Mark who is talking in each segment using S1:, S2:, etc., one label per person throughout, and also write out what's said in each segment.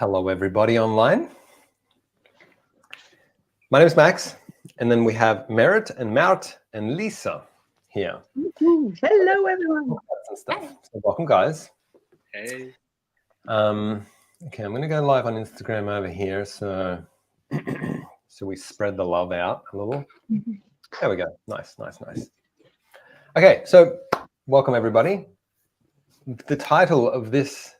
S1: Hello, everybody online. My name is Max, and then we have Märt and Liisa here.
S2: Hello, everyone.
S1: And stuff. So welcome, guys.
S3: Hey.
S1: Okay, I'm going to go live on Instagram over here, so we spread the love out a little. There we go. Nice. Okay, so welcome, everybody. The title of this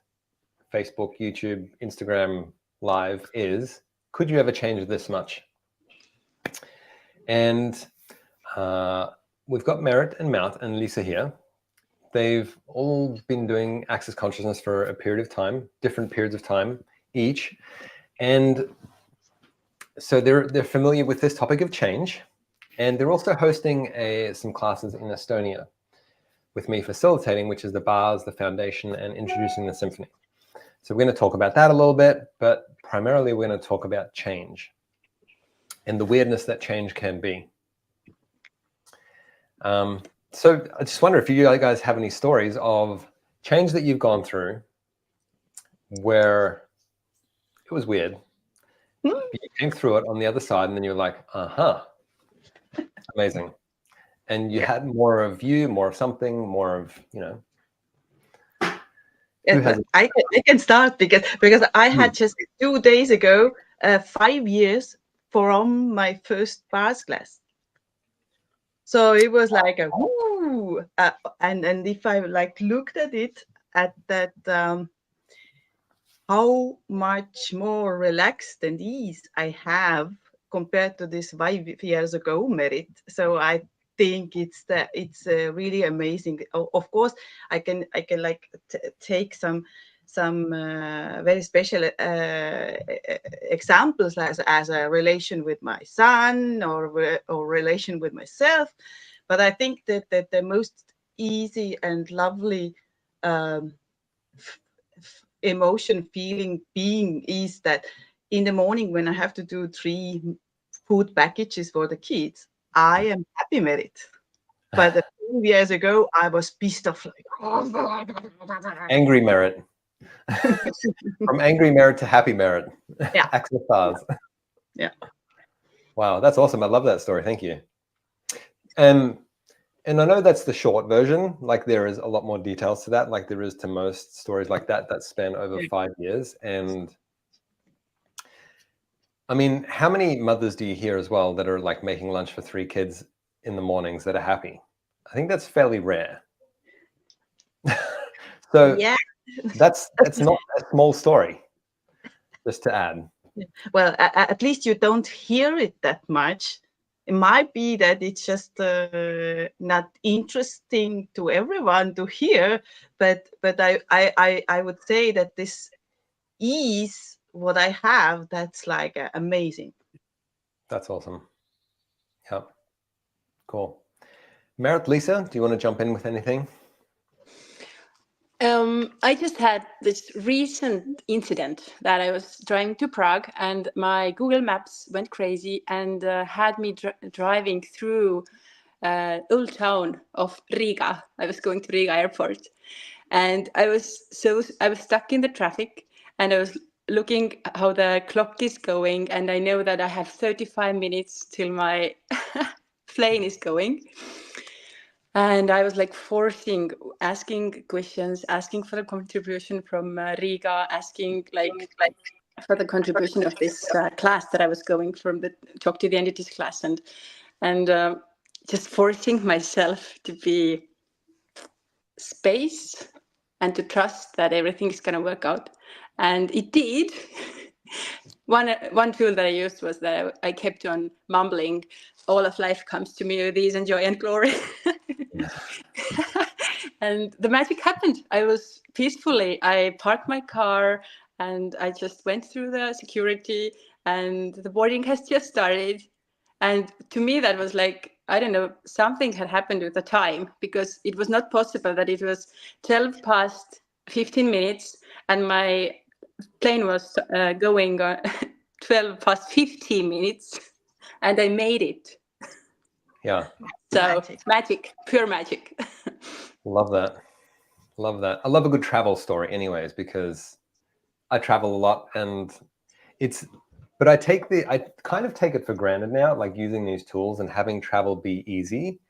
S1: Facebook, YouTube, Instagram live is, could you ever change this much? And we've got Märt and Liisa here. They've all been doing Access Consciousness for a period of time, different periods of time each. And so they're familiar with this topic of change. And they're also hosting some classes in Estonia with me facilitating, which is the bars, the foundation, and introducing the symphony. So we're going to talk about that a little bit, but primarily we're going to talk about change and the weirdness that change can be. So I just wonder if you guys have any stories of change that you've gone through where it was weird. You came through it on the other side and then you're like, amazing. And you had more of you, more of something, more of,
S2: Yes, I can start because I had just 2 days ago 5 years from my first bars class. So it was like a woo, and if I looked at it at that how much more relaxed and ease I have compared to this 5 years ago, Märt. So I think it's really amazing. Of course, I can take some very special examples as a relation with my son or relation with myself, but I think that the most easy and lovely emotion feeling being is that in the morning when I have to do 3 food packages for the kids, I am happy with it. But a few years ago, I was pissed off,
S1: angry Märt. From angry Märt to happy Märt.
S2: Yeah.
S1: Access bars.
S2: Yeah.
S1: Wow, that's awesome. I love that story. Thank you. And I know that's the short version. Like there is a lot more details to that, like there is to most stories like that span over 5 years. And I mean, how many mothers do you hear as well that are like making lunch for 3 kids in the mornings that are happy? I think that's fairly rare. So
S2: yeah,
S1: that's not a small story, just to add.
S2: Well, at least you don't hear it that much. It might be that it's just not interesting to everyone to hear, but I would say that this ease what I have, that's like amazing.
S1: That's awesome. Yeah, cool. Märt, Liisa, do you want to jump in with anything?
S4: I just had this recent incident that I was driving to Prague and my Google Maps went crazy and had me driving through old town of Riga. I was going to Riga airport and I was stuck in the traffic and I was looking how the clock is going and I know that I have 35 minutes till my plane is going. And I was like asking questions, asking for the contribution from Riga, asking like for the contribution of this class that I was going from the Talk to the Entities class, and just forcing myself to be space and to trust that everything is going to work out. And it did. One tool that I used was that I kept on mumbling, all of life comes to me with ease and joy and glory. And the magic happened. I was I parked my car and I just went through the security and the boarding has just started. And to me, that was like, I don't know, something had happened with the time because it was not possible that it was 12 past 15 minutes and my plane was going 12 past 15 minutes and I made it.
S1: Yeah.
S4: So magic, pure magic.
S1: Love that. I love a good travel story anyways, because I travel a lot, and but I kind of take it for granted now, like using these tools and having travel be easy.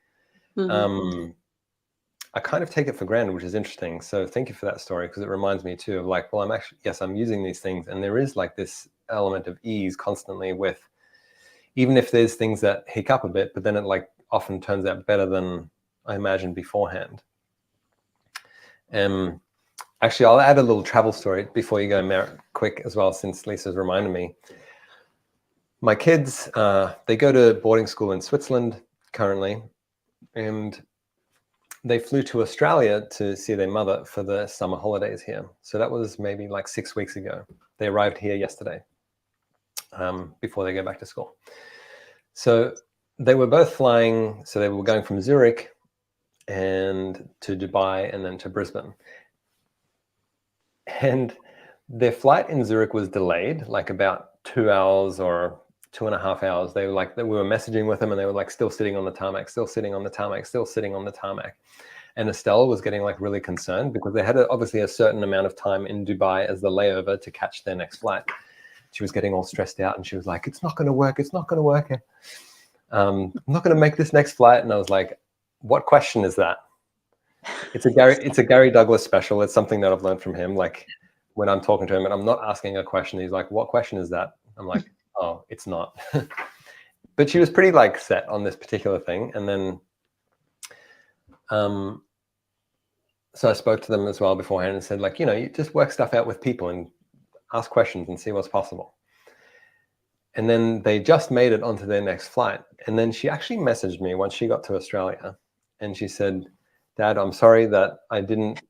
S1: I kind of take it for granted, which is interesting. So thank you for that story, because it reminds me too of like, well, I'm using these things, and there is like this element of ease constantly with, even if there's things that hiccup a bit, but then it like often turns out better than I imagined beforehand. Actually, I'll add a little travel story before you go, Märt, quick as well, since Lisa's reminded me. My kids, they go to boarding school in Switzerland currently, and they flew to Australia to see their mother for the summer holidays here. So that was maybe like 6 weeks ago. They arrived here yesterday, before they go back to school. So they were both flying. So they were going from Zurich and to Dubai and then to Brisbane. And their flight in Zurich was delayed, like about 2 hours or 2.5 hours. They were messaging with them, and they were like still sitting on the tarmac, still sitting on the tarmac, still sitting on the tarmac. And Estelle was getting like really concerned, because they had obviously a certain amount of time in Dubai as the layover to catch their next flight. She was getting all stressed out, and she was like, "It's not going to work. It's not going to work. I'm not going to make this next flight." And I was like, "What question is that?" It's a Gary Douglas special. It's something that I've learned from him. Like when I'm talking to him and I'm not asking a question, he's like, "What question is that?" I'm like, "Oh, it's not." But she was pretty like set on this particular thing. And then, so I spoke to them as well beforehand and said, like, you just work stuff out with people and ask questions and see what's possible. And then they just made it onto their next flight. And then she actually messaged me once she got to Australia, and she said, "Dad, I'm sorry that I didn't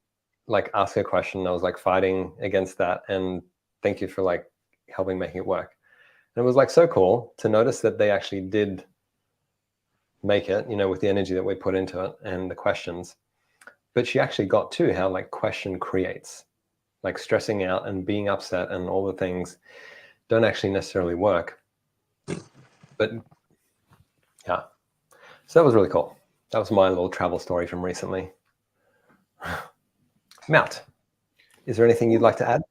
S1: like ask a question. I was like fighting against that. And thank you for like helping making it work." And it was like so cool to notice that they actually did make it, with the energy that we put into it and the questions. But she actually got to how like question creates, like stressing out and being upset and all the things don't actually necessarily work. But yeah, so that was really cool. That was my little travel story from recently. Märt, is there anything you'd like to add?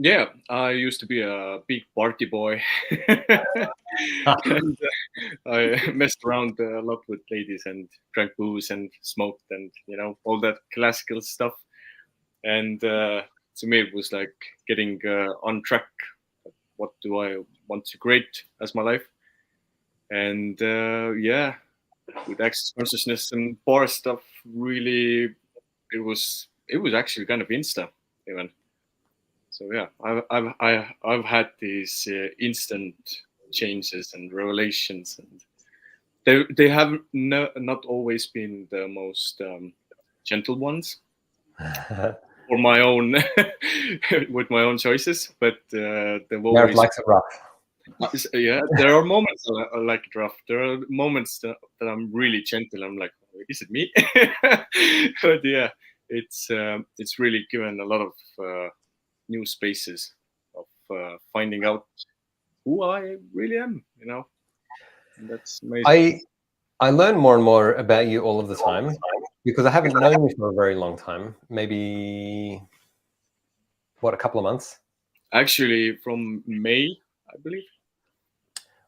S3: Yeah, I used to be a big party boy. And I messed around a lot with ladies and drank booze and smoked and, all that classical stuff. And to me, it was like getting on track. What do I want to create as my life? And yeah, with access consciousness and bar stuff, really, it was actually kind of insta even. So yeah, I've had these instant changes and revelations, and they have not always been the most gentle ones for my own with my own choices, but they've always
S1: likes it rough.
S3: Yeah, there are moments I like it rough. There are moments that I'm really gentle. I'm like, is it me? But yeah, it's really given a lot of new spaces of finding out who I really am. And that's amazing.
S1: I learn more and more about you all of the time, because I haven't known you for a very long time. Maybe a couple of months?
S3: Actually, from May, I believe.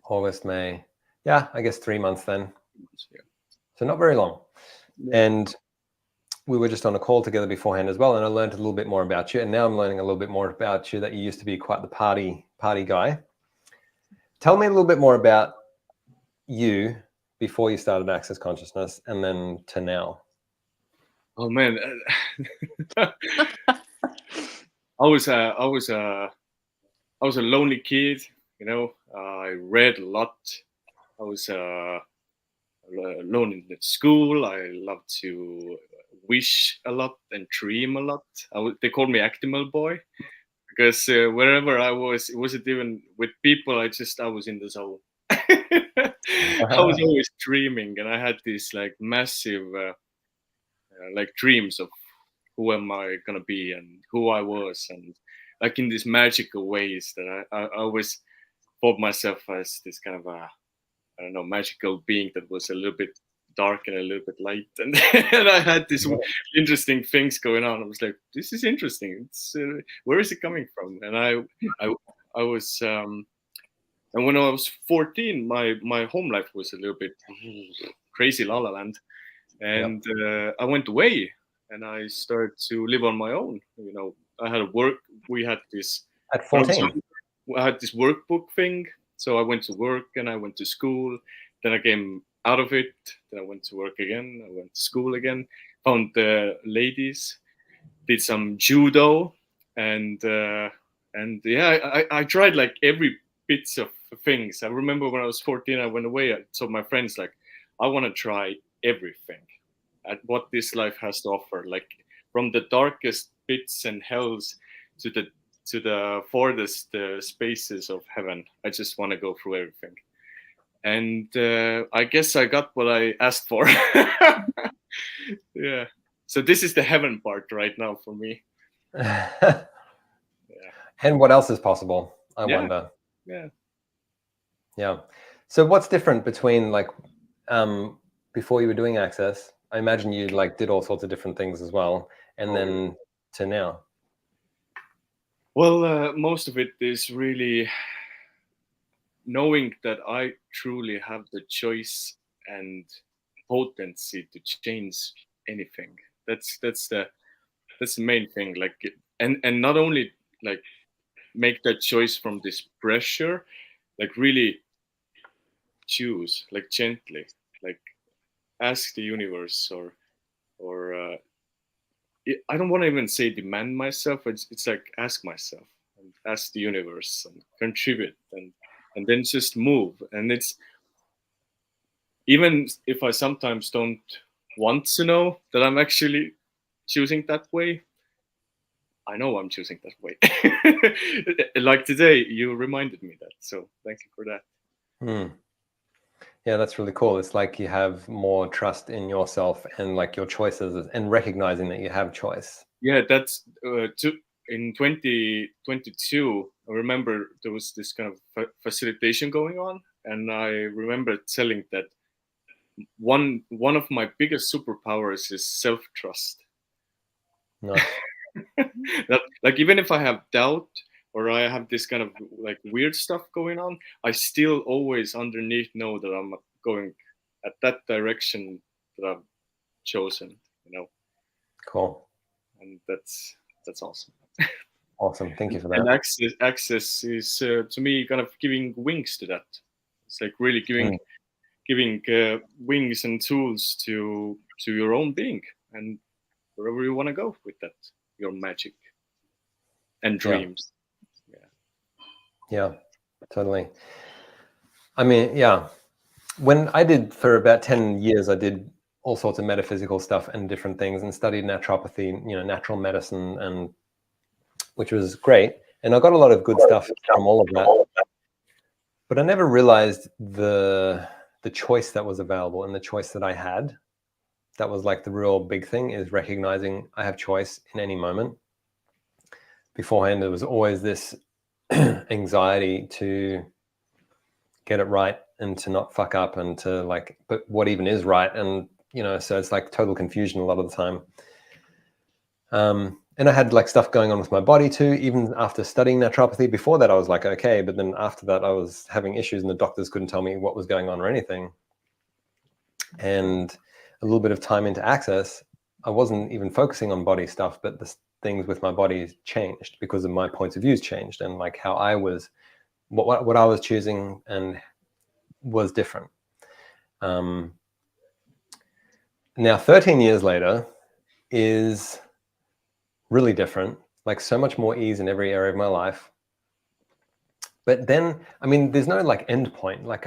S1: August, May. Yeah, I guess 3 months then.
S3: Yeah.
S1: So not very long.
S3: Yeah.
S1: And we were just on a call together beforehand as well, and I learned a little bit more about you. And now I'm learning a little bit more about you, that you used to be quite the party guy. Tell me a little bit more about you before you started Access Consciousness and then to now.
S3: Oh man, I was a lonely kid. I read a lot. I was alone in school. I loved to wish a lot and dream a lot. They called me Actimal Boy, because wherever I was, it wasn't even with people. I was in the zone. I was always dreaming, and I had these like massive like dreams of who am I gonna be and who I was, and like in these magical ways that I always thought myself as this kind of a, I don't know, magical being that was a little bit dark and a little bit light, and, and I had this interesting things going on. I was like, this is interesting. It's where is it coming from? And I was and when I was 14, my home life was a little bit crazy, la la land, and I went away and I started to live on my own. You know, I had a work. We had this
S1: At 14.
S3: I had this workbook thing. So I went to work and I went to school. Then I came out of it. Then I went to work again. I went to school again. Found the ladies. Did some judo, and yeah, I tried like every bits of things. I remember when I was 14, I went away. I told my friends like, I want to try everything at what this life has to offer. Like from the darkest pits and hells to the farthest spaces of heaven. I just want to go through everything. And I guess I got what I asked for. Yeah. So this is the heaven part right now for me.
S1: Yeah. And what else is possible? I wonder.
S3: Yeah.
S1: Yeah. So what's different between like before you were doing Access? I imagine you like did all sorts of different things as well, and then to now.
S3: Well, most of it is really knowing that I truly have the choice and potency to change anything. That's the main thing. Like, and not only like make that choice from this pressure, like really choose, like gently, like ask the universe or I don't want to even say demand myself. It's like ask myself and ask the universe and contribute and then just move. And it's even if I sometimes don't want to know that I'm actually choosing that way, I know I'm choosing that way. Like today, you reminded me that. So thank you for that.
S1: Yeah, that's really cool. It's like you have more trust in yourself and like your choices and recognizing that you have choice.
S3: Yeah, that's in 2022. I remember there was this kind of facilitation going on, and I remember telling that one of my biggest superpowers is self-trust.
S1: Nice.
S3: That, like, even if I have doubt or I have this kind of like weird stuff going on, I still always underneath know that I'm going at that direction that I've chosen, you know.
S1: Cool.
S3: And that's awesome.
S1: Awesome. Thank you for that.
S3: And access is to me kind of giving wings to that. It's like really giving wings and tools to your own being and wherever you want to go with that, your magic and dreams.
S1: Yeah, totally. I mean, yeah, when I did for about 10 years, I did all sorts of metaphysical stuff and different things and studied naturopathy, you know, natural medicine, and which was great. And I got a lot of good stuff from all of that. But I never realized the choice that was available and the choice that I had. That was like the real big thing, is recognizing I have choice in any moment. Beforehand, there was always this anxiety to get it right and to not fuck up and to like, but what even is right? And, you know, so it's like total confusion a lot of the time. And I had like stuff going on with my body too, even after studying naturopathy. Before that, I was like, okay. But then after that, I was having issues and the doctors couldn't tell me what was going on or anything. And a little bit of time into Access, I wasn't even focusing on body stuff, but the things with my body changed because of my points of views changed, and like how I was, what I was choosing and was different. Now 13 years later is really different, like so much more ease in every area of my life. But then, I mean, there's no like end point. Like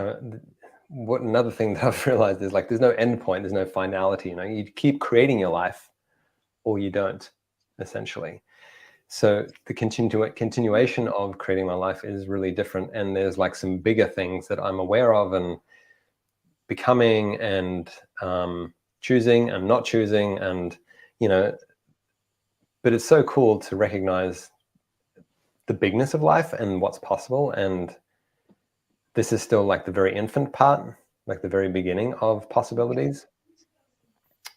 S1: what another thing that I've realized is like, there's no end point, there's no finality, you know, you keep creating your life or you don't, essentially. So the continuation of creating my life is really different. And there's like some bigger things that I'm aware of and becoming and choosing and not choosing, and, you know, but it's so cool to recognize the bigness of life and what's possible. And this is still like the very infant part, like the very beginning of possibilities.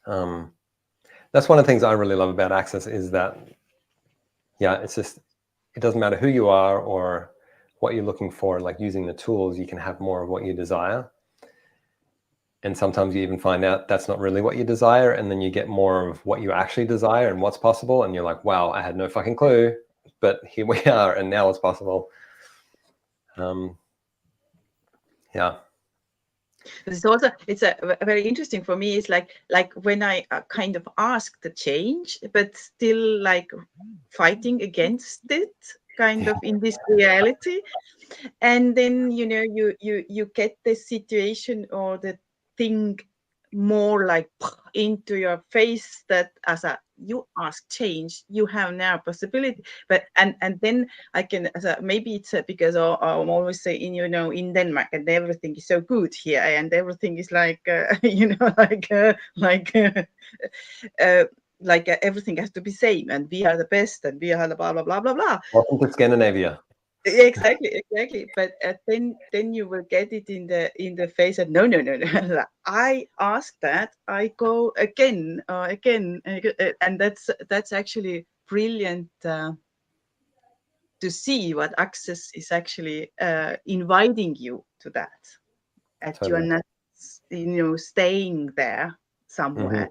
S1: That's one of the things I really love about Access is that, yeah, it's just, it doesn't matter who you are or what you're looking for, like using the tools, you can have more of what you desire. And sometimes you even find out that's not really what you desire. And then you get more of what you actually desire and what's possible. And you're like, wow, I had no fucking clue, but here we are. And now it's possible. Yeah.
S2: It's also, it's a very interesting for me. It's like when I kind of ask the change, but still like fighting against it, kind of in this reality. And then, you know, you get the situation or the thing more like into your face, that as you ask change, you have now possibility. But and then I can, maybe it's because I'm always saying, you know, in Denmark and everything is so good here and everything is like you know, like everything has to be same and we are the best and we are the blah blah blah blah blah.
S1: Welcome to Scandinavia.
S2: Exactly. But then you will get it in the face and no. I ask that. I go again, and that's actually brilliant to see what Access is actually inviting you to that. And
S1: Totally.
S2: you're not, you know, staying there somewhere,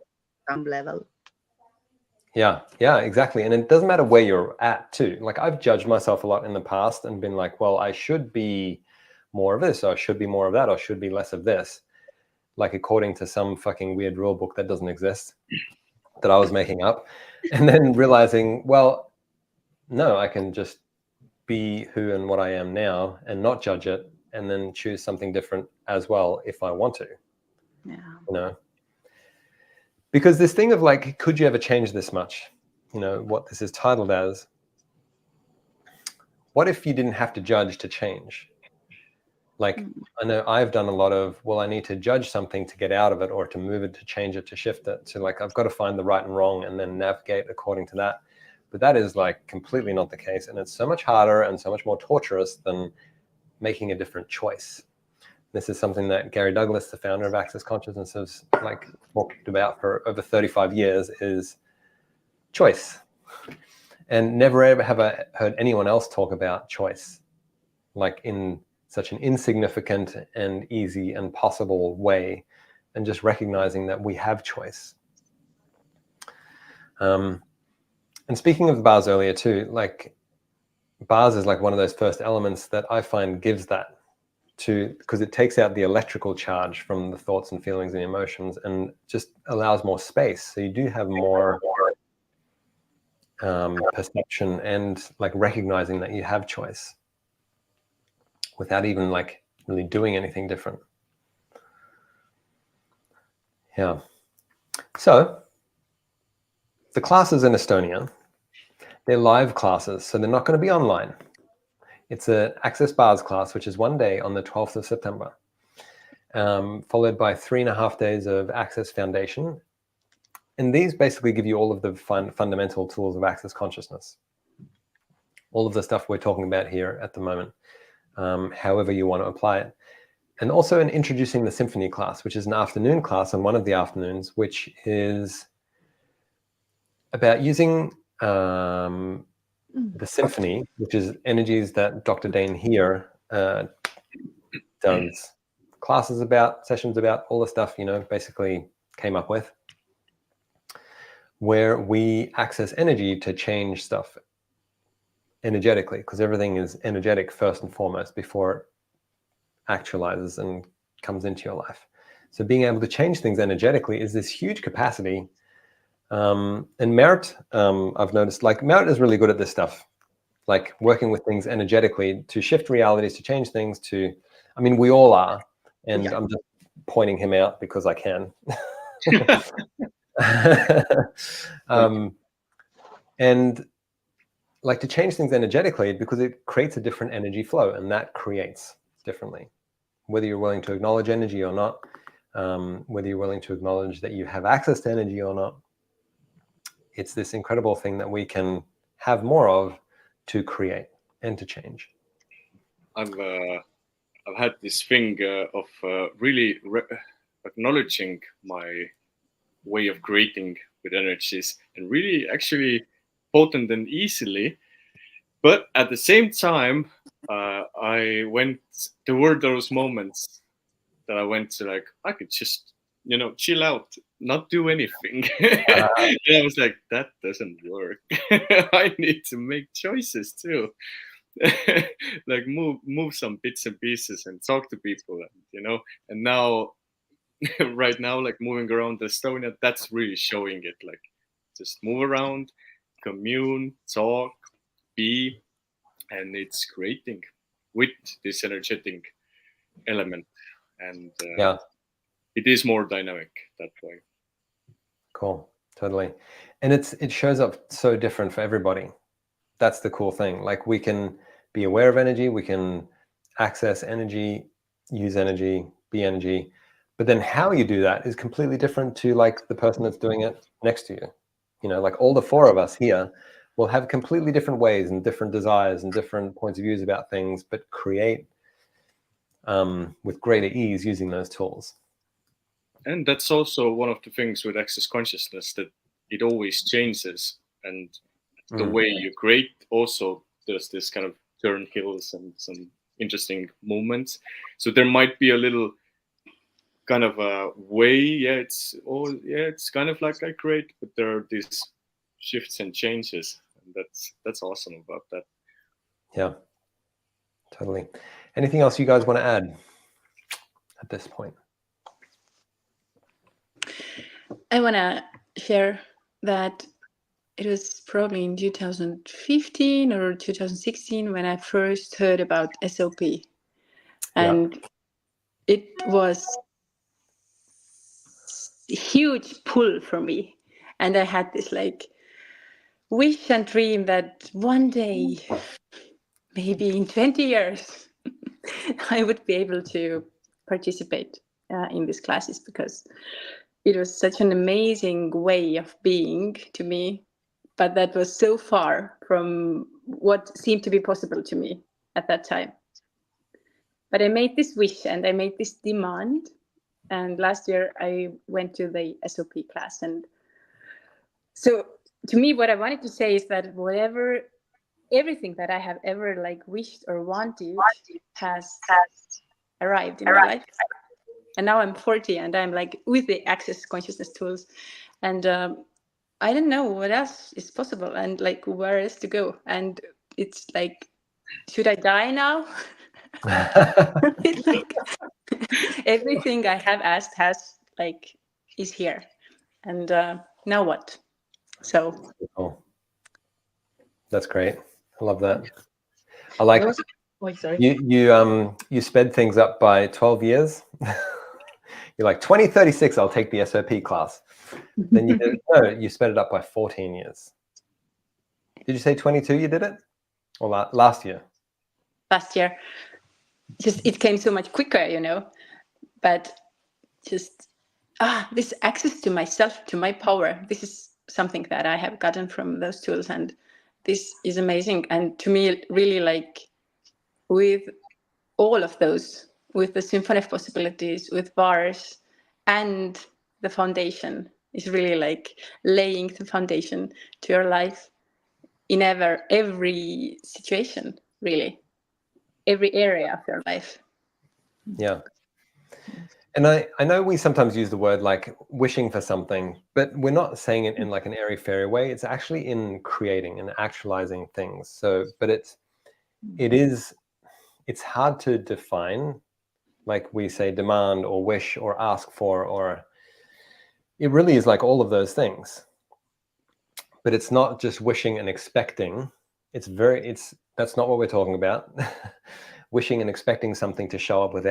S2: some level.
S1: Yeah, exactly. And it doesn't matter where you're at too. Like I've judged myself a lot in the past and been like, well, I should be more of this, or I should be more of that, or should be less of this. Like according to some fucking weird rule book that doesn't exist, that I was making up. And then realizing, well, no, I can just be who and what I am now and not judge it, and then choose something different as well if I want to.
S2: Yeah.
S1: You know? Because this thing of like, could you ever change this much? You know, what this is titled as, what if you didn't have to judge to change? Like, I know I've done a lot of, well, I need to judge something to get out of it or to move it, to change it, to shift it. So like, I've got to find the right and wrong and then navigate according to that. But that is like completely not the case. And it's so much harder and so much more torturous than making a different choice. This is something that Gary Douglas, the founder of Access Consciousness, has like talked about for over 35 years, is choice. And never ever have I heard anyone else talk about choice, like in such an insignificant and easy and possible way, and just recognizing that we have choice. And speaking of bars earlier too, like bars is like one of those first elements that I find gives that to, because it takes out the electrical charge from the thoughts and feelings and emotions and just allows more space. So you do have more perception and like recognizing that you have choice without even like really doing anything different. Yeah. So the classes in Estonia, they're live classes, so they're not going to be online. It's an Access Bars class, which is one day on the 12th of September, followed by 3.5 days of Access Foundation. And these basically give you all of the fundamental tools of Access Consciousness. All of the stuff we're talking about here at the moment, however you want to apply it. And also in introducing the symphony class, which is an afternoon class on one of the afternoons, which is about using the symphony, which is energies that Dr. Dane here does classes about, sessions about, all the stuff, you know, basically came up with, where we access energy to change stuff energetically, because everything is energetic first and foremost before it actualizes and comes into your life. So being able to change things energetically is this huge capacity. And Märt, I've noticed, like Märt is really good at this stuff, like working with things energetically to shift realities, to change things, to, I mean, we all are, and yeah. I'm just pointing him out because I can. And like to change things energetically because it creates a different energy flow, and that creates differently. Whether you're willing to acknowledge energy or not, whether you're willing to acknowledge that you have access to energy or not, it's this incredible thing that we can have more of to create and to change.
S3: I've had this thing of really acknowledging my way of creating with energies, and really actually potent and easily. But at the same time, there were those moments that I went to, like, I could just, chill out, not do anything. And I was like, that doesn't work. I need to make choices too. Like move some bits and pieces and talk to people, and now right now, like moving around Estonia, that's really showing it. Like, just move around, commune, talk, be, and it's creating with this energetic element, and it is more dynamic that way.
S1: Cool, totally. And it shows up so different for everybody. That's the cool thing. Like, we can be aware of energy, we can access energy, use energy, be energy, but then how you do that is completely different to like the person that's doing it next to you. Like all the four of us here will have completely different ways and different desires and different points of views about things, but create with greater ease using those tools.
S3: And that's also one of the things with access consciousness, that it always changes, and the way you create also, there's this kind of turnhills and some interesting movements. So there might be a little kind of a way, it's kind of like I create, but there are these shifts and changes, and that's awesome about that.
S1: Yeah, totally. Anything else you guys want to add at this point?
S4: I want to share that it was probably in 2015 or 2016 when I first heard about SOP. And it was a huge pull for me. And I had this like wish and dream that one day, maybe in 20 years, I would be able to participate in these classes, because it was such an amazing way of being to me. But that was so far from what seemed to be possible to me at that time. But I made this wish and I made this demand. And last year I went to the SOP class. And so to me, what I wanted to say is that everything that I have ever like wished or wanted has arrived in my life. And now I'm 40 and I'm like with the access consciousness tools. And I don't know what else is possible and like where else to go. And it's like, should I die now? It's like everything I have asked is here. And now what? So.
S1: Oh, that's great. I love that. I like you sped things up by 12 years. You're like 2036, I'll take the SOP class. Then you sped it up by 14 years. Did you say 22 you did it? Or last year?
S4: Last year. Just it came so much quicker, but just this access to myself, to my power, this is something that I have gotten from those tools, and this is amazing. And to me, really, like with all of those, with the symphony of possibilities, with bars, and the foundation is really like laying the foundation to your life in every situation, really, every area of your life.
S1: Yeah. And I know we sometimes use the word like wishing for something, but we're not saying it in like an airy fairy way. It's actually in creating and actualizing things. So, but it's hard to define, like we say demand or wish or ask for, or it really is like all of those things. But it's not just wishing and expecting. That's not what we're talking about. Wishing and expecting something to show up with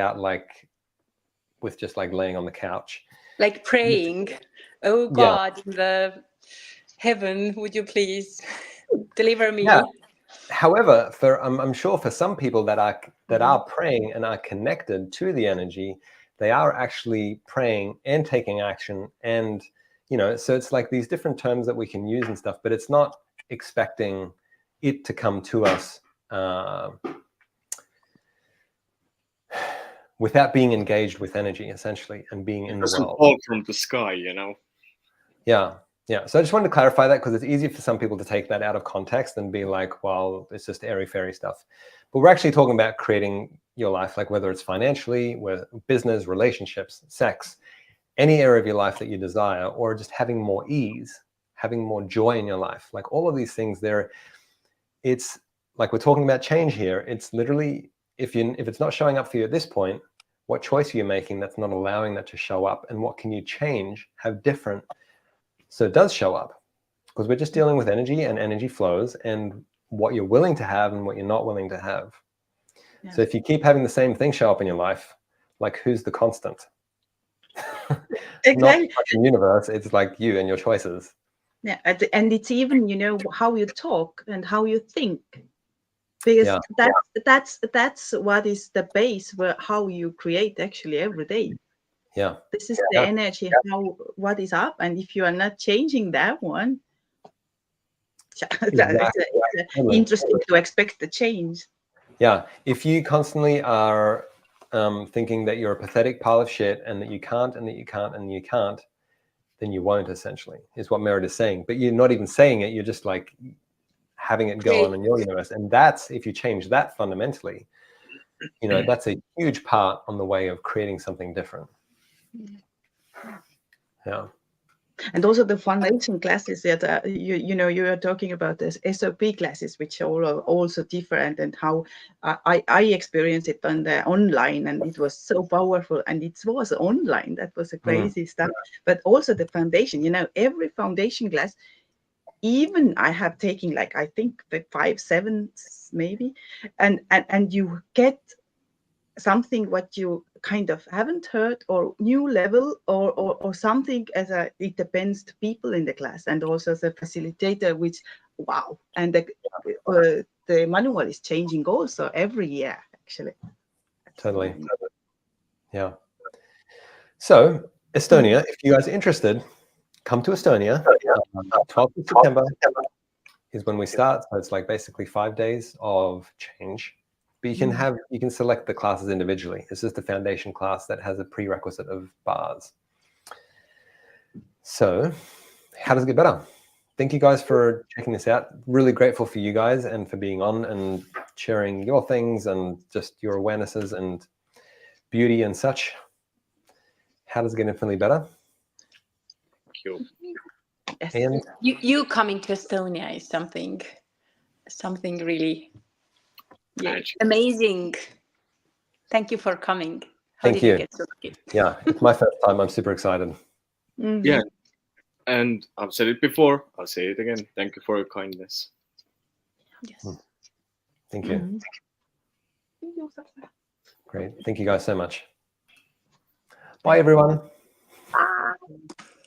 S1: just like laying on the couch.
S4: Like praying, oh God, in the heaven, would you please deliver me?
S1: Yeah. However, I'm sure for some people that are praying and are connected to the energy, they are actually praying and taking action, and so it's like these different terms that we can use and stuff, but it's not expecting it to come to us without being engaged with energy, essentially, and being in the world.
S3: Fall from the sky,
S1: Yeah. So I just wanted to clarify that because it's easy for some people to take that out of context and be like, well, it's just airy fairy stuff. But we're actually talking about creating your life, like whether it's financially, whether business, relationships, sex, any area of your life that you desire, or just having more ease, having more joy in your life. Like all of these things there, it's like we're talking about change here. It's literally, if it's not showing up for you at this point, what choice are you making that's not allowing that to show up? And what can you change, have different, so it does show up? Because we're just dealing with energy, and energy flows, and what you're willing to have and what you're not willing to have. Yeah. So if you keep having the same thing show up in your life, like who's the constant?
S2: Exactly.
S1: Not the universe, it's like you and your choices.
S2: Yeah, and it's even, you know, how you talk and how you think, because that's what is the base where how you create actually every day.
S1: Yeah,
S2: this is the energy, what is up, and if you are not changing that one, it's interesting to expect the change.
S1: Yeah, if you constantly are thinking that you're a pathetic pile of shit and that you can't and that you can't and you can't, then you won't, essentially, is what Märt is saying. But you're not even saying it, you're just like having it go on in your universe. And that's, if you change that fundamentally, you know, that's a huge part on the way of creating something different. Yeah.
S2: And also the foundation classes that you know, you are talking about this SOP classes, which are also different, and how I experienced it on the online, and it was so powerful, and it was online. That was a crazy stuff. But also the foundation, you know, every foundation class, even I have taken like, I think the 5, 7 maybe, and you get something what you kind of haven't heard, or new level, or something, as it depends to people in the class, and also as a facilitator, which wow. And the manual is changing also every year, actually.
S1: Totally. Yeah. So Estonia, if you guys are interested, come to Estonia. 12th of September is when we start. So it's like basically 5 days of change. But you can select the classes individually. This is the foundation class that has a prerequisite of bars. So how does it get better? Thank you guys for checking this out. Really grateful for you guys and for being on and sharing your things and just your awarenesses and beauty and such. How does it get infinitely better?
S3: Thank you.
S1: And
S4: you coming to Estonia is something really amazing. Thank you for coming. How did you get so lucky?
S1: Yeah, it's my first time. I'm super excited.
S3: Yeah, and I've said it before, I'll say it again. Thank you for your kindness.
S4: Yes.
S1: Thank you. Great. Thank you guys so much. Bye, everyone.